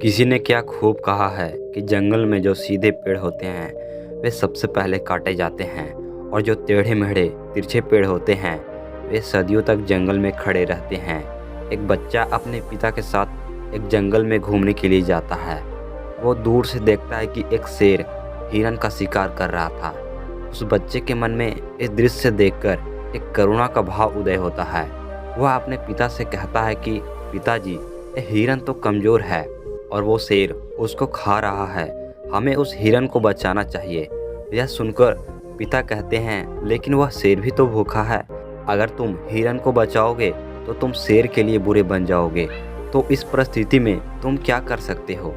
किसी ने क्या खूब कहा है कि जंगल में जो सीधे पेड़ होते हैं वे सबसे पहले काटे जाते हैं और जो टेढ़े मेढ़े तिरछे पेड़ होते हैं वे सदियों तक जंगल में खड़े रहते हैं। एक बच्चा अपने पिता के साथ एक जंगल में घूमने के लिए जाता है। वो दूर से देखता है कि एक शेर हिरन का शिकार कर रहा था। उस बच्चे के मन में इस दृश्य देखकर एक करुणा का भाव उदय होता है। वह अपने पिता से कहता है कि पिताजी, ये हिरन तो कमज़ोर है और वो शेर उसको खा रहा है। हमें उस हिरन को बचाना चाहिए। यह सुनकर पिता कहते हैं, लेकिन वह शेर भी तो भूखा है। अगर तुम हिरन को बचाओगे तो तुम शेर के लिए बुरे बन जाओगे। तो इस परिस्थिति में तुम क्या कर सकते हो?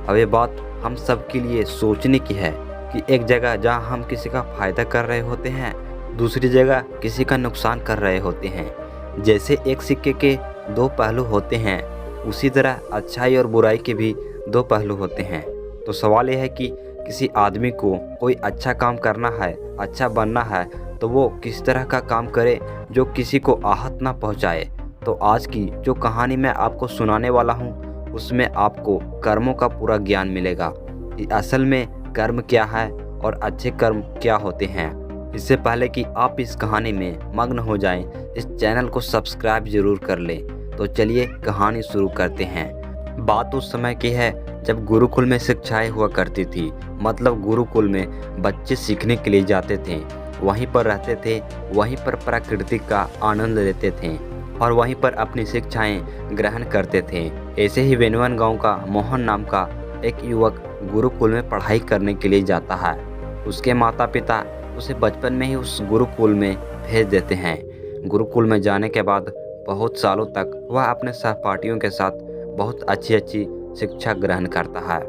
अब ये बात हम सब के लिए सोचने की है कि एक जगह जहाँ हम किसी का फ़ायदा कर रहे होते हैं, दूसरी जगह किसी का नुकसान कर रहे होते हैं। जैसे एक सिक्के के दो पहलू होते हैं, उसी तरह अच्छाई और बुराई के भी दो पहलू होते हैं। तो सवाल यह है कि किसी आदमी को कोई अच्छा काम करना है, अच्छा बनना है, तो वो किस तरह का काम करे जो किसी को आहत ना पहुंचाए। तो आज की जो कहानी मैं आपको सुनाने वाला हूं, उसमें आपको कर्मों का पूरा ज्ञान मिलेगा कि असल में कर्म क्या है और अच्छे कर्म क्या होते हैं। इससे पहले कि आप इस कहानी में मग्न हो जाएं, इस चैनल को सब्सक्राइब जरूर कर लें। तो चलिए कहानी शुरू करते हैं। बात उस समय की है जब गुरुकुल में शिक्षाएं हुआ करती थी। मतलब गुरुकुल में बच्चे सीखने के लिए जाते थे, वहीं पर रहते थे, वहीं पर प्रकृति का आनंद लेते थे और वहीं पर अपनी शिक्षाएं ग्रहण करते थे। ऐसे ही वेनवन गांव का मोहन नाम का एक युवक गुरुकुल में पढ़ाई करने के लिए जाता है। उसके माता पिता उसे बचपन में ही उस गुरुकुल में भेज देते हैं। गुरुकुल में जाने के बाद बहुत सालों तक वह अपने सहपाठियों के साथ बहुत अच्छी अच्छी शिक्षा ग्रहण करता है।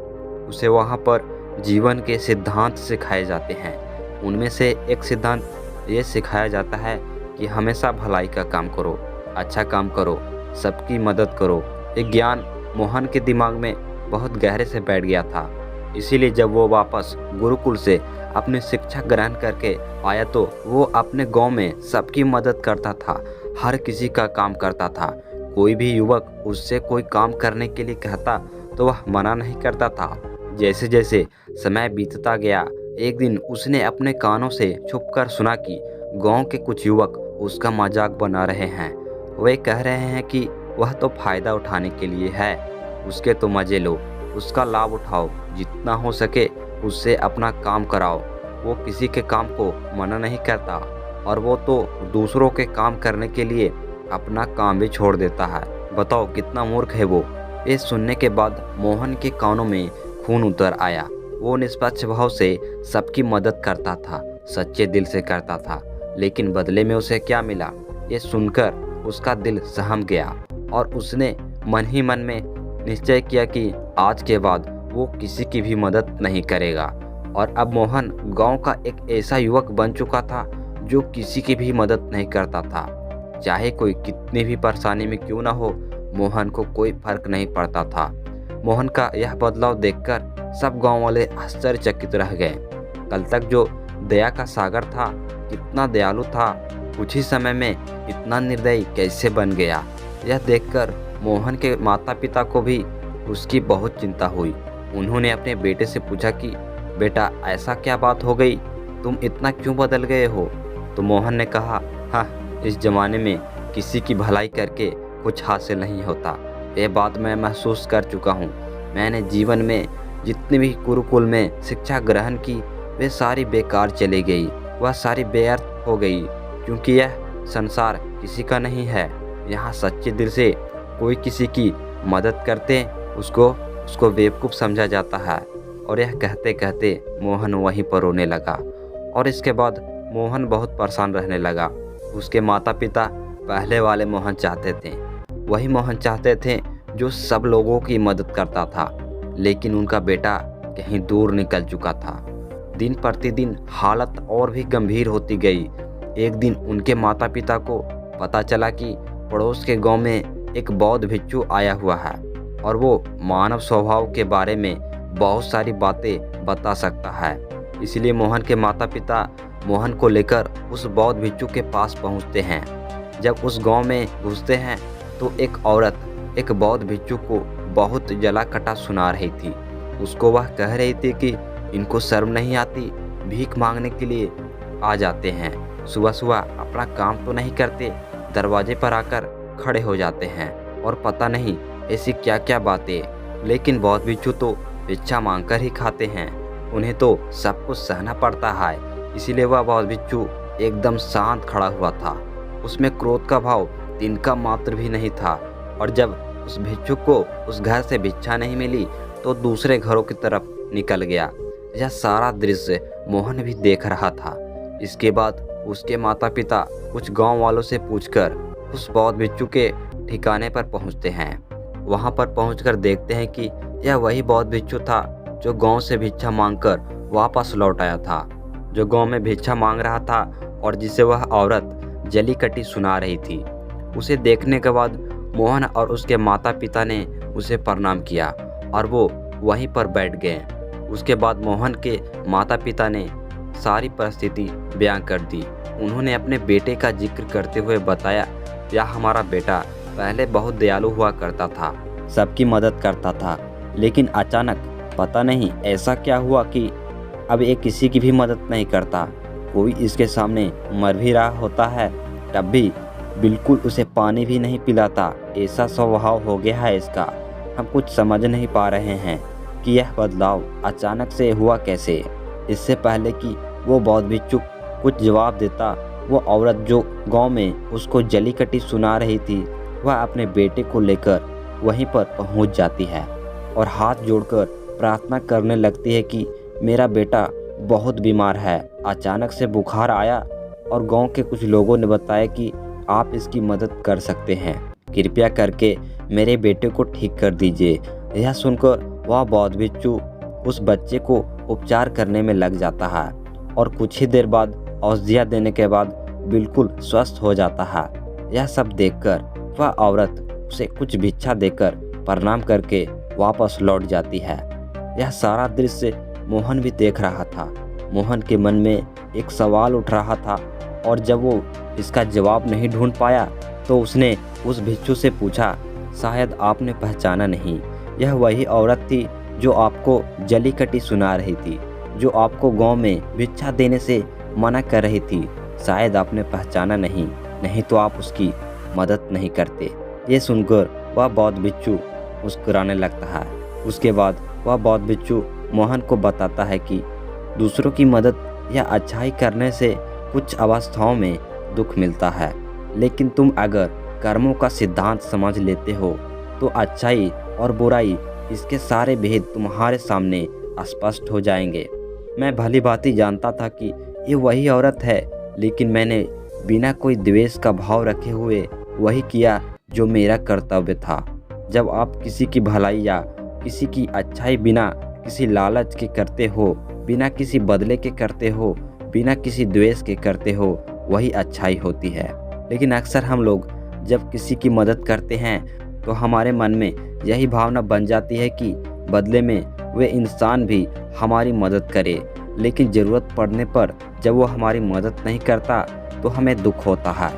उसे वहाँ पर जीवन के सिद्धांत सिखाए जाते हैं। उनमें से एक सिद्धांत ये सिखाया जाता है कि हमेशा भलाई का काम करो, अच्छा काम करो, सबकी मदद करो। ये ज्ञान मोहन के दिमाग में बहुत गहरे से बैठ गया था। इसीलिए जब वो वापस गुरुकुल से अपनी शिक्षा ग्रहण करके आया तो वो अपने गांव में सबकी मदद करता था, हर किसी का काम करता था। कोई भी युवक उससे कोई काम करने के लिए कहता तो वह मना नहीं करता था। जैसे जैसे समय बीतता गया, एक दिन उसने अपने कानों से छुपकर सुना कि गांव के कुछ युवक उसका मजाक बना रहे हैं। वे कह रहे हैं कि वह तो फ़ायदा उठाने के लिए है, उसके तो मज़े लो, उसका लाभ उठाओ, जितना हो सके उससे अपना काम कराओ। वो किसी के काम को मना नहीं करता और वो तो दूसरों के काम करने के लिए अपना काम भी छोड़ देता है। बताओ कितना मूर्ख है वो। ये सुनने के बाद मोहन के कानों में खून उतर आया। वो निष्पक्ष भाव से सबकी मदद करता था, सच्चे दिल से करता था। लेकिन बदले में उसे क्या मिला, ये सुनकर उसका दिल सहम गया और उसने मन ही मन में निश्चय किया कि आज के बाद वो किसी की भी मदद नहीं करेगा। और अब मोहन गांव का एक ऐसा युवक बन चुका था जो किसी की भी मदद नहीं करता था। चाहे कोई कितनी भी परेशानी में क्यों ना हो, मोहन को कोई फर्क नहीं पड़ता था। मोहन का यह बदलाव देखकर सब गांव वाले आश्चर्यचकित रह गए। कल तक जो दया का सागर था, कितना दयालु था, कुछ ही समय में इतना निर्दयी कैसे बन गया। यह देखकर मोहन के माता पिता को भी उसकी बहुत चिंता हुई। उन्होंने अपने बेटे से पूछा कि बेटा, ऐसा क्या बात हो गई, तुम इतना क्यों बदल गए हो? तो मोहन ने कहा, हाँ, इस ज़माने में किसी की भलाई करके कुछ हासिल नहीं होता। ये बात मैं महसूस कर चुका हूँ। मैंने जीवन में जितनी भी गुरुकुल में शिक्षा ग्रहण की, वे सारी बेकार चली गई, वह सारी बेअर्थ हो गई। क्योंकि यह संसार किसी का नहीं है। यहाँ सच्चे दिल से कोई किसी की मदद करते उसको बेवकूफ़ समझा जाता है। और यह कहते कहते मोहन वहीं पर रोने लगा। और इसके बाद मोहन बहुत परेशान रहने लगा। उसके माता पिता पहले वाले मोहन चाहते थे, वही मोहन चाहते थे जो सब लोगों की मदद करता था। लेकिन उनका बेटा कहीं दूर निकल चुका था। दिन प्रतिदिन हालत और भी गंभीर होती गई। एक दिन उनके माता पिता को पता चला कि पड़ोस के गांव में एक बौद्ध भिक्षु आया हुआ है और वो मानव स्वभाव के बारे में बहुत सारी बातें बता सकता है। इसलिए मोहन के माता पिता मोहन को लेकर उस बौद्ध भिक्षु के पास पहुंचते हैं। जब उस गांव में घुसते हैं तो एक औरत एक बौद्ध भिक्षु को बहुत जला कटा सुना रही थी। उसको वह कह रही थी कि इनको शर्म नहीं आती, भीख मांगने के लिए आ जाते हैं, सुबह सुबह अपना काम तो नहीं करते, दरवाजे पर आकर खड़े हो जाते हैं और पता नहीं ऐसी क्या क्या बातें। लेकिन बहुत बिच्छू तो भिक्षा मांगकर ही खाते हैं, उन्हें तो सब कुछ सहना पड़ता है। इसीलिए वह बहुत बिच्छू एकदम शांत खड़ा हुआ था। उसमें क्रोध का भाव तिनका मात्र भी नहीं था। और जब उस भिक्षुक को उस घर से भिक्षा नहीं मिली तो दूसरे घरों की तरफ निकल गया। यह सारा दृश्य मोहन भी देख रहा था। इसके बाद उसके माता पिता कुछ गांव वालों से पूछकर उस बौद्ध भिक्षु के ठिकाने पर पहुंचते हैं। वहां पर पहुंचकर देखते हैं कि यह वही बौद्ध भिक्षु था जो गांव से भिक्षा मांगकर वापस लौट आया था, जो गांव में भिक्षा मांग रहा था और जिसे वह औरत जली कटी सुना रही थी। उसे देखने के बाद मोहन और उसके माता पिता ने उसे प्रणाम किया और वो वहीं पर बैठ गए। उसके बाद मोहन के माता पिता ने सारी परिस्थिति बयां कर दी। उन्होंने अपने बेटे का जिक्र करते हुए बताया, यह हमारा बेटा पहले बहुत दयालु हुआ करता था, सबकी मदद करता था, लेकिन अचानक पता नहीं ऐसा क्या हुआ कि अब ये किसी की भी मदद नहीं करता। कोई इसके सामने मर भी रहा होता है तब भी बिल्कुल उसे पानी भी नहीं पिलाता। ऐसा स्वभाव हो गया है इसका। हम कुछ समझ नहीं पा रहे हैं कि यह बदलाव अचानक से हुआ कैसे। इससे पहले कि वो बौद्ध भिक्षु कुछ जवाब देता, वो औरत जो गांव में उसको जली कटी सुना रही थी, वह अपने बेटे को लेकर वहीं पर पहुंच जाती है और हाथ जोड़कर प्रार्थना करने लगती है कि मेरा बेटा बहुत बीमार है, अचानक से बुखार आया और गांव के कुछ लोगों ने बताया कि आप इसकी मदद कर सकते हैं, कृपया करके मेरे बेटे को ठीक कर दीजिए। यह सुनकर वह बौद्ध भिक्षु उस बच्चे को उपचार करने में लग जाता है और कुछ ही देर बाद औषधियाँ देने के बाद बिल्कुल स्वस्थ हो जाता है। यह सब देखकर वह औरत उसे कुछ भिक्षा देकर प्रणाम करके वापस लौट जाती है। यह सारा दृश्य मोहन भी देख रहा था। मोहन के मन में एक सवाल उठ रहा था और जब वो इसका जवाब नहीं ढूंढ पाया तो उसने उस भिक्षु से पूछा, शायद आपने पहचाना नहीं, यह वही औरत थी जो आपको जली कटी सुना रही थी, जो आपको गांव में भिक्षा देने से मना कर रही थी। शायद आपने पहचाना नहीं, नहीं तो आप उसकी मदद नहीं करते। ये सुनकर वह बौद्ध भिक्षु मुस्कुराने लगता है। उसके बाद वह बौद्ध भिक्षु मोहन को बताता है कि दूसरों की मदद या अच्छाई करने से कुछ अवस्थाओं में दुख मिलता है, लेकिन तुम अगर कर्मों का सिद्धांत समझ लेते हो तो अच्छाई और बुराई इसके सारे भेद तुम्हारे सामने स्पष्ट हो जाएंगे। मैं भली भांति जानता था कि ये वही औरत है, लेकिन मैंने बिना कोई द्वेष का भाव रखे हुए वही किया जो मेरा कर्तव्य था। जब आप किसी की भलाई या किसी की अच्छाई बिना किसी लालच के करते हो, बिना किसी बदले के करते हो, बिना किसी द्वेष के करते हो, वही अच्छाई होती है। लेकिन अक्सर हम लोग जब किसी की मदद करते हैं तो हमारे मन में यही भावना बन जाती है कि बदले में वे इंसान भी हमारी मदद करे, लेकिन ज़रूरत पड़ने पर जब वो हमारी मदद नहीं करता तो हमें दुख होता है।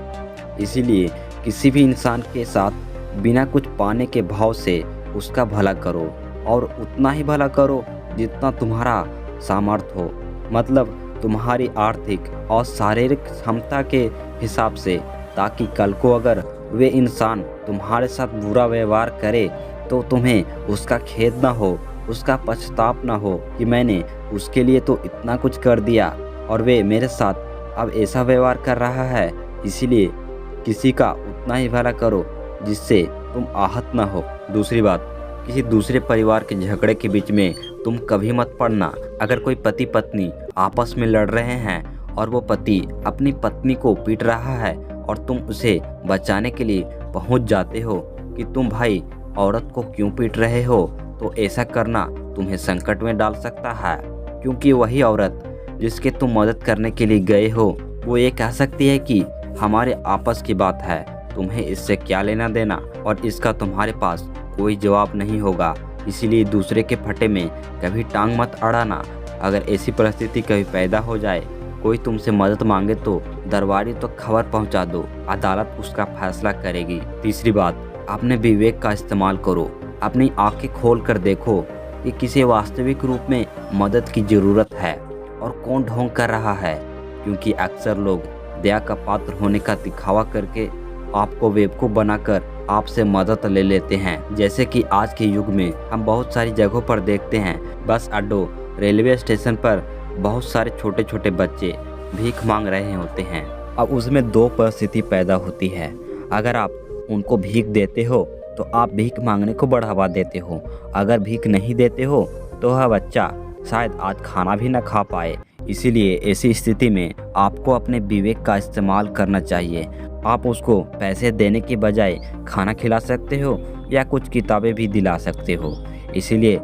इसीलिए किसी भी इंसान के साथ बिना कुछ पाने के भाव से उसका भला करो और उतना ही भला करो जितना तुम्हारा सामर्थ्य हो, मतलब तुम्हारी आर्थिक और शारीरिक क्षमता के हिसाब से, ताकि कल को अगर वे इंसान तुम्हारे साथ बुरा व्यवहार करे तो तुम्हें उसका खेद ना हो, उसका पछताप ना हो कि मैंने उसके लिए तो इतना कुछ कर दिया और वे मेरे साथ अब ऐसा व्यवहार कर रहा है। इसीलिए किसी का उतना ही भला करो जिससे तुम आहत ना हो। दूसरी बात, किसी दूसरे परिवार के झगड़े के बीच में तुम कभी मत पड़ना। अगर कोई पति पत्नी आपस में लड़ रहे हैं और वो पति अपनी पत्नी को पीट रहा है और तुम उसे बचाने के लिए पहुंच जाते हो कि तुम भाई औरत को क्यों पीट रहे हो, तो ऐसा करना तुम्हें संकट में डाल सकता है, क्योंकि वही औरत जिसके तुम मदद करने के लिए गए हो वो ये कह सकती है कि हमारे आपस की बात है, तुम्हें इससे क्या लेना देना, और इसका तुम्हारे पास कोई जवाब नहीं होगा। इसीलिए दूसरे के फटे में कभी टांग मत अड़ाना। अगर ऐसी परिस्थिति कभी पैदा हो जाए, कोई तुमसे मदद मांगे तो दरबारी तो खबर पहुंचा दो, अदालत उसका फैसला करेगी। तीसरी बात, अपने विवेक का इस्तेमाल करो। अपनी आंखें खोल कर देखो कि किसे वास्तविक रूप में मदद की ज़रूरत है और कौन ढोंग कर रहा है, क्योंकि अक्सर लोग दया का पात्र होने का दिखावा करके आपको बेवकूफ़ बनाकर आपसे मदद ले लेते हैं। जैसे कि आज के युग में हम बहुत सारी जगहों पर देखते हैं, बस अड्डों, रेलवे स्टेशन पर बहुत सारे छोटे छोटे बच्चे भीख मांग रहे होते हैं। अब उसमें दो परिस्थिति पैदा होती है। अगर आप उनको भीख देते हो तो आप भीख मांगने को बढ़ावा देते हो, अगर भीख नहीं देते हो तो वह बच्चा शायद आज खाना भी न खा पाए। इसीलिए ऐसी स्थिति में आपको अपने विवेक का इस्तेमाल करना चाहिए। आप उसको पैसे देने के बजाय खाना खिला सकते हो या कुछ किताबें भी दिला सकते हो। इसीलिए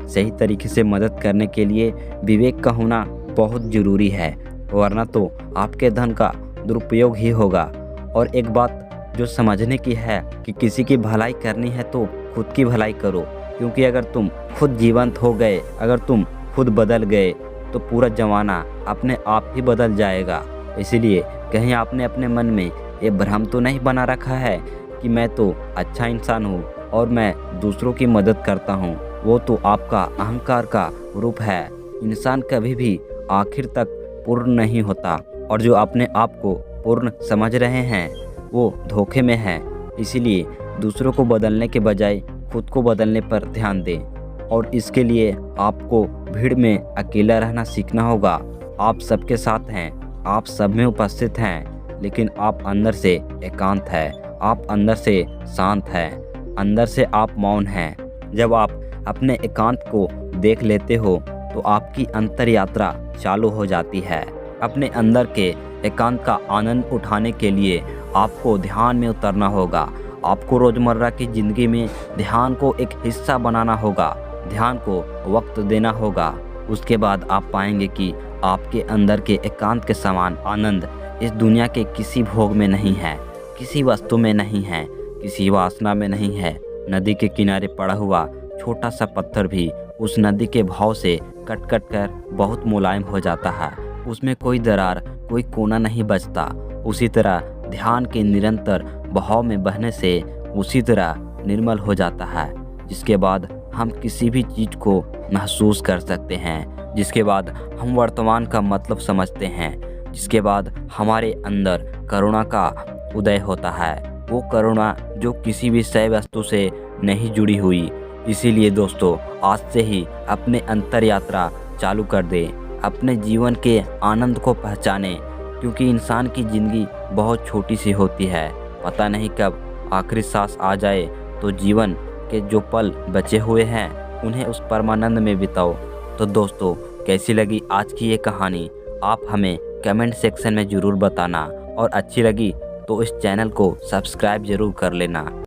सही तरीके से मदद करने के लिए विवेक का होना बहुत ज़रूरी है, वरना तो आपके धन का दुरुपयोग ही होगा। और एक बात जो समझने की है कि किसी की भलाई करनी है तो खुद की भलाई करो, क्योंकि अगर तुम खुद जीवंत हो गए, अगर तुम खुद बदल गए तो पूरा ज़माना अपने आप ही बदल जाएगा। इसीलिए कहीं आपने अपने मन में ये भ्रम तो नहीं बना रखा है कि मैं तो अच्छा इंसान हूँ और मैं दूसरों की मदद करता हूँ। वो तो आपका अहंकार का रूप है। इंसान कभी भी आखिर तक पूर्ण नहीं होता, और जो अपने आप को पूर्ण समझ रहे हैं वो धोखे में है। इसीलिए दूसरों को बदलने के बजाय खुद को बदलने पर ध्यान दें, और इसके लिए आपको भीड़ में अकेला रहना सीखना होगा। आप सबके साथ हैं, आप सब में उपस्थित हैं, लेकिन आप अंदर से एकांत हैं, आप अंदर से शांत हैं, अंदर से आप मौन हैं। जब आप अपने एकांत को देख लेते हो तो आपकी अंतर यात्रा चालू हो जाती है। अपने अंदर के एकांत का आनंद उठाने के लिए आपको ध्यान में उतरना होगा। आपको रोज़मर्रा की ज़िंदगी में ध्यान को एक हिस्सा बनाना होगा, ध्यान को वक्त देना होगा। उसके बाद आप पाएंगे कि आपके अंदर के एकांत के समान आनंद इस दुनिया के किसी भोग में नहीं है, किसी वस्तु में नहीं है, किसी वासना में नहीं है। नदी के किनारे पड़ा हुआ छोटा सा पत्थर भी उस नदी के भाव से कट कट कर बहुत मुलायम हो जाता है, उसमें कोई दरार, कोई कोना नहीं बचता। उसी तरह ध्यान के निरंतर बहाव में बहने से उसी तरह निर्मल हो जाता है, जिसके बाद हम किसी भी चीज़ को महसूस कर सकते हैं, जिसके बाद हम वर्तमान का मतलब समझते हैं, जिसके बाद हमारे अंदर करुणा का उदय होता है, वो करुणा जो किसी भी विषय वस्तु से नहीं जुड़ी हुई। इसीलिए दोस्तों, आज से ही अपने अंतर यात्रा चालू कर दें, अपने जीवन के आनंद को पहचानें, क्योंकि इंसान की ज़िंदगी बहुत छोटी सी होती है। पता नहीं कब आखिरी सांस आ जाए, तो जीवन के जो पल बचे हुए हैं उन्हें उस परमानंद में बिताओ। तो दोस्तों, कैसी लगी आज की ये कहानी आप हमें कमेंट सेक्शन में ज़रूर बताना, और अच्छी लगी तो इस चैनल को सब्सक्राइब ज़रूर कर लेना।